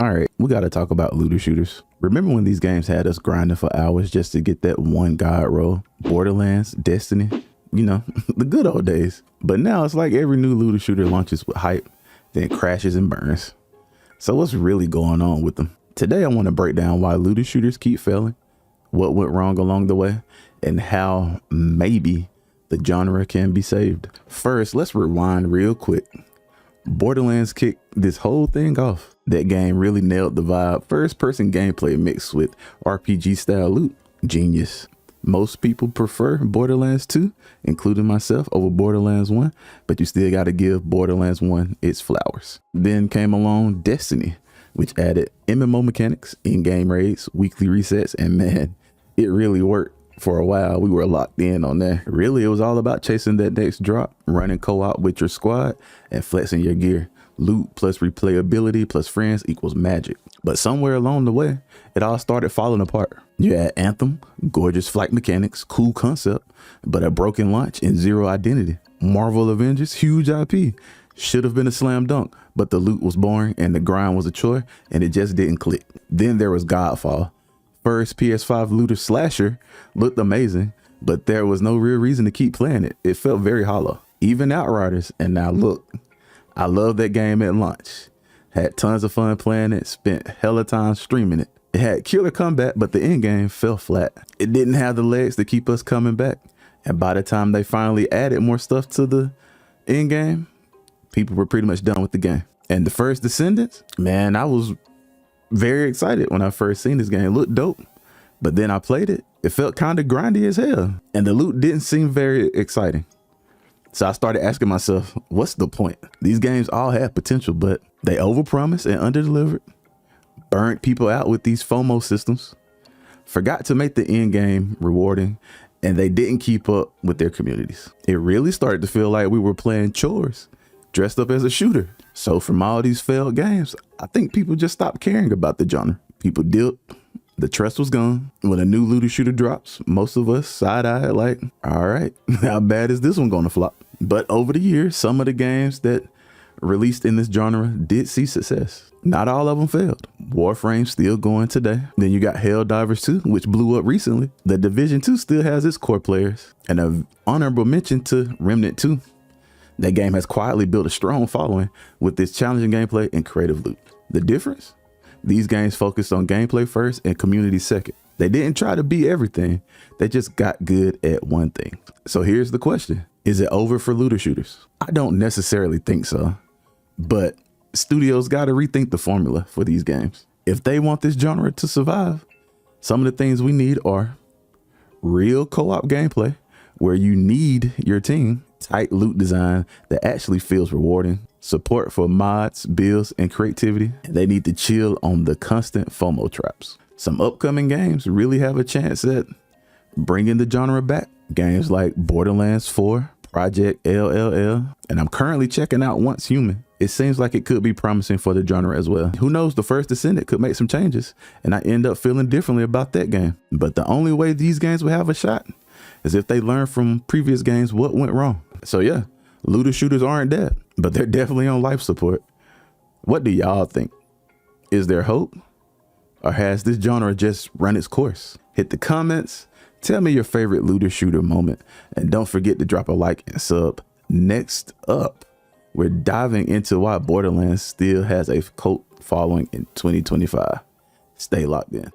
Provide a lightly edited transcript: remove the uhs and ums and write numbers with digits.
All right, we got to talk about looter shooters. Remember when these games had us grinding for hours just to get that one god roll? Borderlands, Destiny, you know, the good old days. But now it's like every new looter shooter launches with hype, then crashes and burns. So what's really going on with them? Today I want to break down why looter shooters keep failing, what went wrong along the way, and how maybe the genre can be saved. First, let's rewind real quick. Borderlands kicked this whole thing off. That game really nailed the vibe. First person gameplay mixed with RPG style loot. Genius. Most people prefer Borderlands 2, including myself, over Borderlands 1, but you still got to give Borderlands 1 its flowers. Then came along Destiny, which added MMO mechanics, in-game raids, weekly resets, and man, it really worked. For a while, we were locked in on that. Really, it was all about chasing that next drop, running co-op with your squad, and flexing your gear. Loot plus replayability plus friends equals magic. But somewhere along the way, it all started falling apart. You had Anthem, gorgeous flight mechanics, cool concept, but a broken launch and zero identity. Marvel Avengers, huge IP. Should have been a slam dunk, but the loot was boring and the grind was a chore and it just didn't click. Then there was Godfall. First PS5 looter slasher, looked amazing, but there was no real reason to keep playing it. It felt very hollow. Even Outriders, and now look, I love that game at launch. Had tons of fun playing it, spent hella time streaming it. It had killer combat, but the end game fell flat. It didn't have the legs to keep us coming back. And by the time they finally added more stuff to the end game, people were pretty much done with the game. And the first Descendants, man, I was very excited when I first seen this game. It looked dope, but then I played it. It felt kind of grindy as hell, and the loot didn't seem very exciting. So I started asking myself, what's the point? These games all had potential, but they overpromised and underdelivered, burnt people out with these FOMO systems, forgot to make the end game rewarding, and they didn't keep up with their communities. It really started to feel like we were playing chores, dressed up as a shooter. So from all these failed games, I think people just stopped caring about the genre. People dipped, the trust was gone. When a new looter shooter drops, most of us side-eyed like, all right, how bad is this one gonna flop? But over the years, some of the games that released in this genre did see success. Not all of them failed. Warframe still going today. Then you got Helldivers 2, which blew up recently. The Division 2 still has its core players. And an honorable mention to Remnant 2. That game has quietly built a strong following with its challenging gameplay and creative loot. The difference? These games focused on gameplay first and community second. They didn't try to be everything. They just got good at one thing. So here's the question. Is it over for looter shooters? I don't necessarily think so, but studios got to rethink the formula for these games. If they want this genre to survive, some of the things we need are real co-op gameplay where you need your team, tight loot design that actually feels rewarding, support for mods, builds, and creativity. They need to chill on the constant FOMO traps. Some upcoming games really have a chance at bringing the genre back. Games like Borderlands 4, Project LLL, and I'm currently checking out Once Human. It seems like it could be promising for the genre as well. Who knows, the first Descendant could make some changes and I end up feeling differently about that game. But the only way these games will have a shot is if they learn from previous games what went wrong. So yeah, looter shooters aren't dead, but they're definitely on life support. What do y'all think? Is there hope? Or has this genre just run its course? Hit the comments, tell me your favorite looter shooter moment, and don't forget to drop a like and sub. Next up, we're diving into why Borderlands still has a cult following in 2025. Stay locked in.